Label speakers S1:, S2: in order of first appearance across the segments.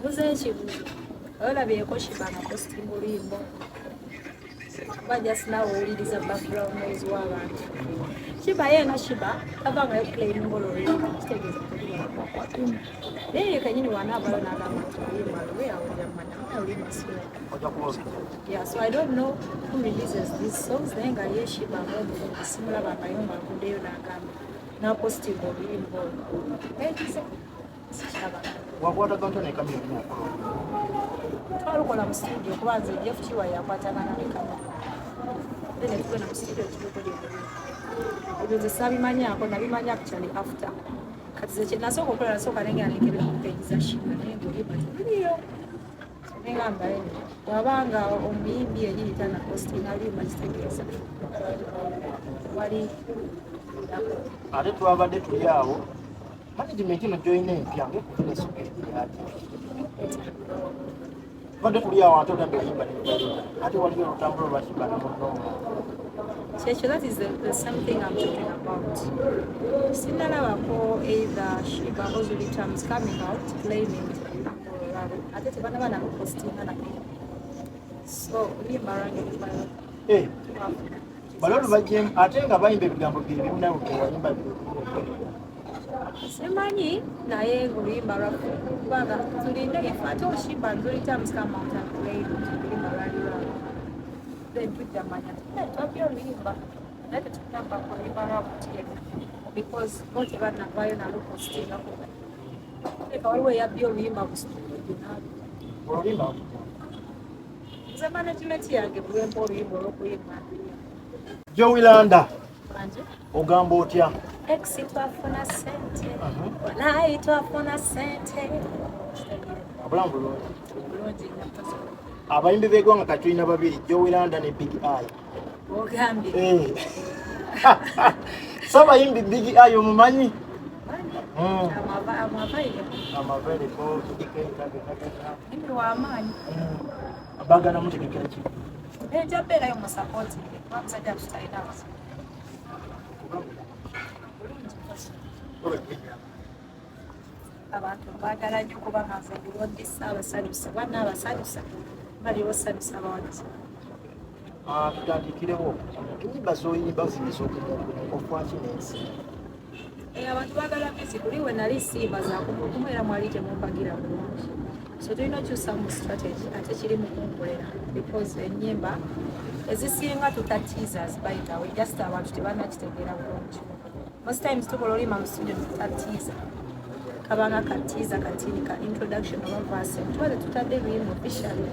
S1: Buze ekibuuzo olabyeko Sheebah nga posting oluyimba kuba just nawe owuliriza background noise w'abantu. Sheebah yeena Sheebah ava nga yoclaiminga oluyimba kitegeeza naye kenyini wanaabayo n'agamba nti oluyimba lwe awulira mmanya oluyimba sira. Yeah, so I don't know who releases these songs naye nga ye Sheebah ng'omuntu simulaba ngayo ng'avuddeyo n'agamba n'aposting oluyimba olwo.
S2: Wakwata kantone kamera n'okola.
S1: Twalukola mu studio kuba nze Jeff Kiwa yakwatagana ne kamera. Then tugenda mu studio tukola ebyo nze saabimanyako nabimanya actually after. Kati ze kyenasooka okukola nasooka nenga nalekebera ku page za Sheebah naye ng'oluyimba teruliyo. Nengamba wabanga omuyimbi enyini tana posting aluyimba kitegeeza. Wali
S2: ate twabadde tuli awo management ino joyina empya ngekuvuna essoka eriyati badde tuli awo ate ogambe oyimba ate waliyo olutambula olwa Sheebah namunoma.
S1: Checho, that is the same thing I'm talking about. Sinalabako either Sheebah or Zuli Tums coming out claiming ate tebana posting na so Oluyimba Lwange
S2: balolu bajjem ate nga bayimba ebigambo biri bimu nawe wayimba
S1: simanyi naye Oluyimba Lwaffe kubanga tulinde if ate Sheebah and Zuli Tums come out and claim Oluyimba Lwange then tujja manya twabya Oluyimba naye tetugamba Oluyimba Lwaffe because bo tebanavayo nalo postinga leka waliwo eyabya Oluyimba ku
S2: oluyimba
S1: nze management yange buwemba Oluyimba olw'okuyimba.
S2: Jowy Landa ogamba otya?
S1: Exi twafuna sente walayi twafuna sente
S2: abulamu bulungi. Abayimbi b'eggwanga kati tulina babiri Jowy Landa ne Big Eye.
S1: Ogambye
S2: so abayimbi Big Eye omumanyi? Amavairiko
S1: imbi w'amaanyi
S2: bagana mutegekera ki?
S1: ejja beerayo mu support bamusajja tutalina abantu baagala nnyo kuba nga nze ndiwondisa abasanyusa banna abasanyusa baliwo osanyusa abawagizi.
S2: Tutandikirewo ennyimba z'oyimba ziyinza okwaki n'ensi
S1: abantu baagala music kuli we nali simba zakumukumu era mwali temumpagira bulungi so tulina okyusa mu strategy ate kiri mu kunkolera because ennyimba ezisinga tuta teasers by the way just abantu tebanakitegeera bulungi. Most times tukola oluyimba mu studio tuta teaser kabanga ka teaser katini ka introduction oba verse tubaze tutadde luyimba officially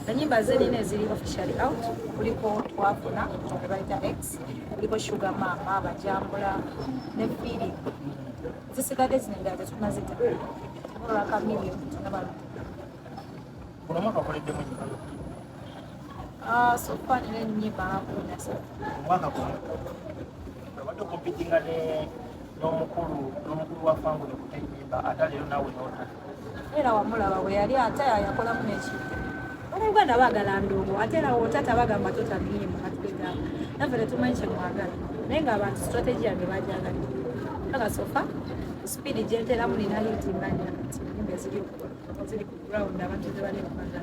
S1: ennyimba zenina eziri officially out kuliko twafuna ebayita X kuliko Sugar Mama abajambula ne feeling zisigadde zino endala tetunazita olwaka million tunabala
S2: kuno mwaka okoleddemu
S1: so far nina ennyimba akunasa
S2: omwaka guno obadde okompitinga n'omukulu wa fangule kuta ennyimba ate leero naawe noota
S1: era wamulaba bwe yali ate yakolamu n'ekintu Abanyarwanda baagala ndongo ate era wotata bagamba totannyimba atugamba naffe tetumanyi kyemwagala naye ng'abantu strategy yange bagyagala aga sofa speed gyenteramu nina hitinganya nti ennyimba ziri ku ground abantu tebali kwagala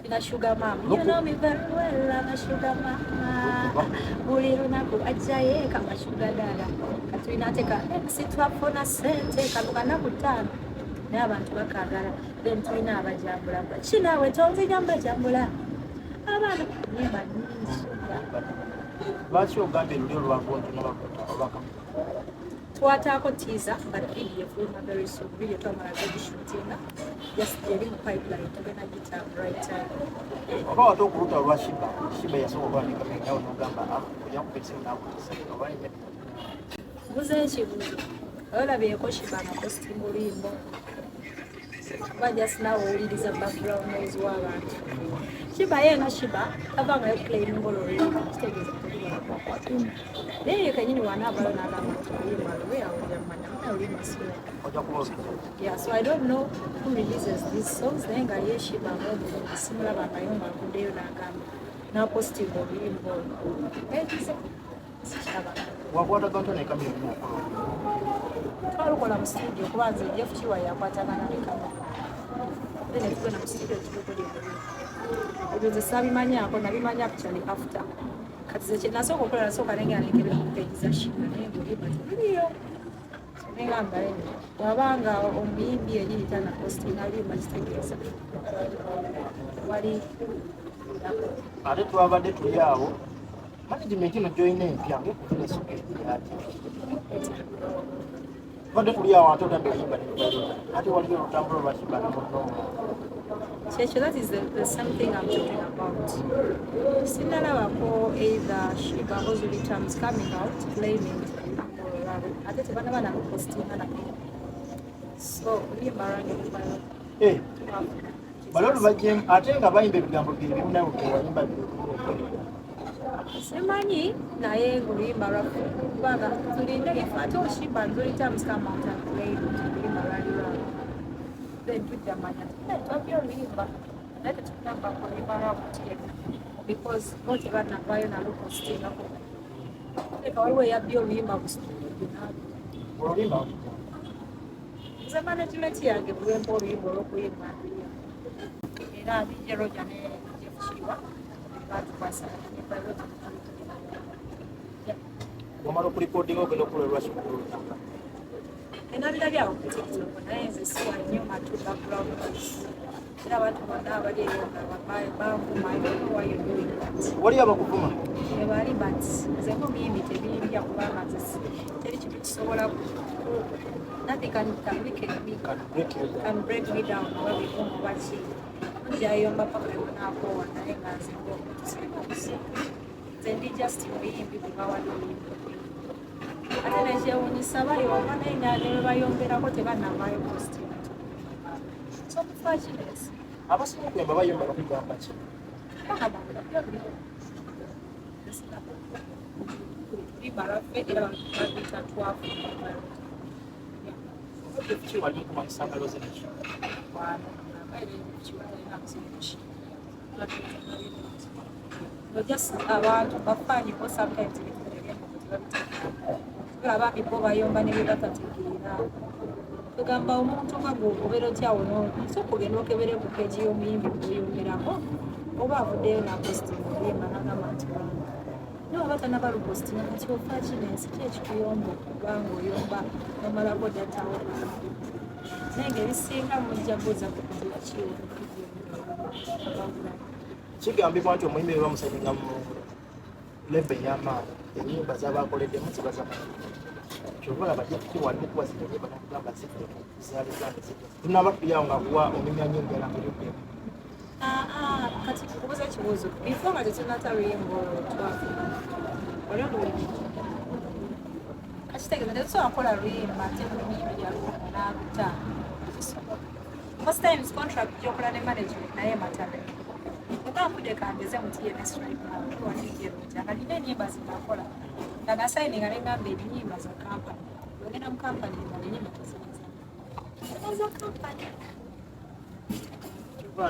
S1: na Sugar Mama. You know me very well, I'm a Sugar Mama. Buli lunaku ajjaye kama Sugar Dada. Katulina teka exi twafuna sente kalukana kutano. Naye abantu bakaagala then tulina abajambula. Kinaawe tonzija mbajambula. Abaana nnyimba nnyingi.
S2: Lwaki ogambye luli olwagonti n'abakuta obaka?
S1: Twataako teaser but video fuluma very soon. Video twamala shootinga. Just yali mu pipeline tugenda gita right time.
S2: Oba wate okuluta olwa Sheebah yasooka okuwanika nawe n'ogamba ojja kupeesemu n'akutisa oba nnyo.
S1: Buze ekibuuzo olabyeko Sheebah nga posting oluyimba kuba just nawe owuliriza background noise w'abantu. Sheebah yeena Sheebah ava nga yoclaiminga oluyimba kitegeeza naye kenyini wanaabayo n'agamba nti oluyimba lwe awulira mmanya oluyimba sira. Yeah, so I don't know who releases these songs naye nga ye Sheebah ng'omuntu simulaba ngayo ng'avuddeyo n'agamba n'aposting oluyimba olwo.
S2: Wakwata kantone kamera n'okola.
S1: Twalukola mu studio kuba nze Jeff Kiwa yakwatagana ne kamera. then tukona mu studio tukola ebyo ze sabimanyako nabimanya actually after kati ze kinasooka okukola nasooka nenga alengera okupegiza Sheebah naye ng'oluyimba teruliyo nenga mbale wabanga omuyimbi eyiyita na posting aluyimba kitegeeza wali
S2: ate twabadde tuli awo management ino joyina empya ngekuvuna esogeri yati twabadde tuli awo ate otadde oyimba ate waliyo olutambula olwa Sheebah namunooma
S1: kyekyo that is the same thing I'm talking about. Sinalabako either Sheebah or Zuli Tums coming out claiming ate tebana posting na so Oluyimba Lwange
S2: balolu bajjem ate nga bayimba ebigambo byebimu nawe wayimba
S1: simanyi naye Oluyimba lwaffe kubanga tulinde if ate Sheebah and Zuli Tums come out and claim Oluyimba Lwange then tujamanya twabyo Oluyimba naye tetugamba Oluyimba Lwange because bo tebanavayo nalo postingako eka waliwo eyabya Oluyimba ku
S2: oluyimba
S1: nze management yange bulwempa Oluyimba olw'okuyimba era DJ Roger ne Jeff Sheebah batukwasa
S2: wamala okulikodinga ogenda okukolelwa kikulu
S1: enalira byawo ku TikTok naye nze siwa nnyo matu background era abantu bonna abali eyo nga bavuma
S2: wali abakuvuma
S1: ebali but nze mumiyimbi tebirimbya kubanga nze teri kintu kisobola nothing can break me down oba bivumu oba ki njayomba paka ebonakoowa naye nga nze nze ndi just muyimbi bwebawali oluyimba ate nekyewunyisa bali wama naye nga ne bebayomberako tebanavaayo posting so mufakinesi
S2: abasinga okuyamba bayomba bakugamba ki
S1: just abantu bafanyiho sometimes abambi bo bayomba nebebatategeera tugamba omuntu nga gwogobeera otyawo nso okugenda okebere ku peegi y'omuyimbi gweyomerako oba avuddeyo naposting oluyimba nagamba nti wanga naye oba tanabalupostinga kati ofakinensi ki ekikuyomba okubanga oyomba omalako datawo naye ngaebisinga mujja kuza kukugira kiwo
S2: kigambibwa nti omuyimbi we bamusaninga mu lebe ey'amaanyi ennyimba z'abakoleddemu zibazamanyi kyobola bajja tukiwalimu kuwaziranye banakugamba tunaba tuliawo nga kuwa omimyanyo enjala muludde
S1: kati kubuza ekibuuzo before nga tetunata luyimba twafu oli oluyimba kakitegeeza tetusobola kukola luyimba ate muyimbi yalunaluta most times contract gyokola ne management naye matale ekambudde kangeze mu TNS right now tuwandiikiroja nga nina ennyimba zinakola nga gasaininga nengamba ennyimba za kampani ogenda mu kampani nga nenyimba teziza kampani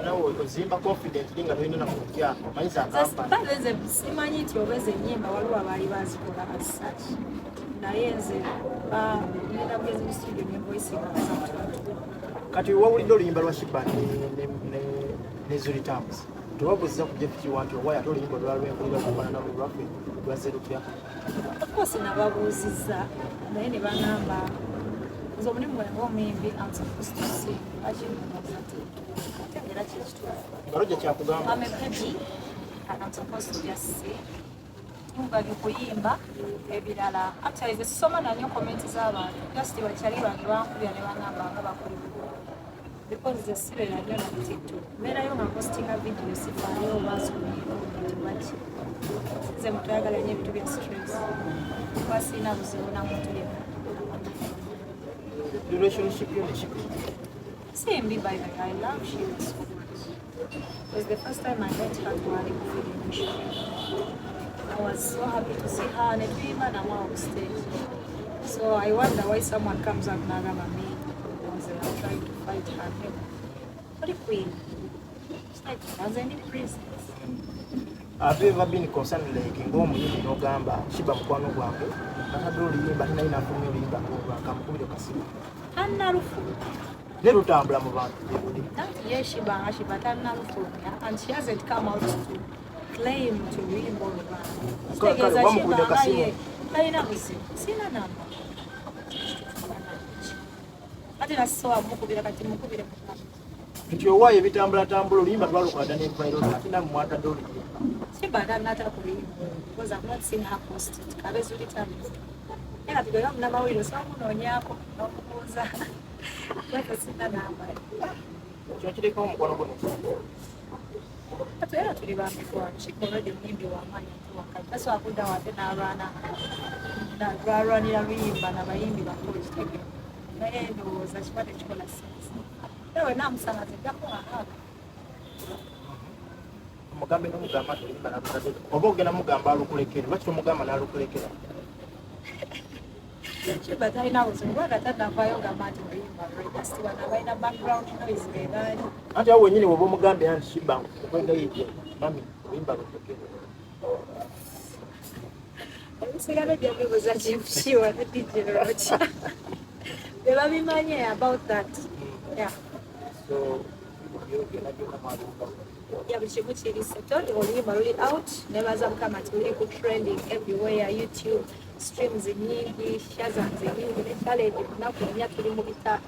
S2: nawe ozimba confidently nga tolina nakutyako omanyi za kampani
S1: nze simanyi nti oba ezo ennyimba waliwo abaali bazikola asach naye nze ngenda bugezi mu studio ne voicinga bazamutubantu
S2: kati wawulidde oluyimba lwa Sheebah ne Zuli Tums tewabuuziza ku Jeff Kiwa nti owaayo ate oluyimba olwala lw'enkulira lufaanana lwaffe lwazze lutya
S1: ofcourse nababuuzizza naye ne bagamba nze omulimu gwange ng'omuyimbi I'm supposed to sing era kyekituufu
S2: balojja kyakugamba
S1: I'm a baby and I'm supposed to just sing tungali kuyimba ebirala actually zisoma nanyo komenti z'abantu just bakyali bange bankubya ne bagamba nga bakuli because the serial I don't have TikTok. Mera yo nga postinga video sifaayo basomero bati. Nze mutwagala nnyo ebintu bya stress. Kuba sina buzibu na muntu yenna.
S2: Relationship yo ne Sheebah.
S1: Simbi by the way, I love Sheebah so much. It was the first time I met her to a film. I was so happy to see her and even on stage. So I wonder why someone comes up and me. I'm trying to fight her. What a queen. It's like she has any princess.
S2: Have you ever been concerned like ng'omuyimbi n'ogamba Sheebah mukwano gwange natadde oluyimba ninayo nafulumya oluyimba ng'olwange amukubire kasimu
S1: Annalufu.
S2: ne lutambula mu bantu
S1: Yes, Sheebah and she hasn't come out to claim to Oluyimba Lwange. Sina namba. Ate nasowa mukubira kati mukubire mukama.
S2: Nti owaye bitambula Oluyimba twalukwata ne viral ate na mwata doli.
S1: Sheebah nata kuyimba because I've not seen her post it. Kabe Zuli Tums. Era tudoya mnama wino so munonyako n'okubuuza. Kwata sina namba.
S2: Kyo kireka omukono guno.
S1: Ate era tuli bamikwa kikono de muyimbi w'amaanyi wakati. Taso akunda wate n'abaana lwarwanira Oluyimba n'abayimbi bakulu kitege. Naye ndowooza kikwate kikola sense. Ewe namusanga tegakola haka.
S2: Mugambe n'omugamba nti Oluyimba n'alutadde. Oba ogenda mugamba alukulekere. Lwaki tomugamba n'alukulekera?
S1: Sheebah talina buzungu agatannavaayo ngamba nti Oluyimba lwegasiwa nabalina background noise bebaali.
S2: Anti awo wennyini bw'oba omugambe nti Sheebah okwegayirira mami Oluyimba lulekere.
S1: Ebisigalo byabibuuza Chief ne DJ Rocha. Be babimanye about that. Yeah.
S2: So byogenda byonna mwaluka.
S1: Yeah, buli kimu kiri settled. Oluyimba luli out. Nebaza mukama nti luli ku trending everywhere. YouTube streams nyingi, shares nyingi, ne challenge kunaku nya tuli mu bita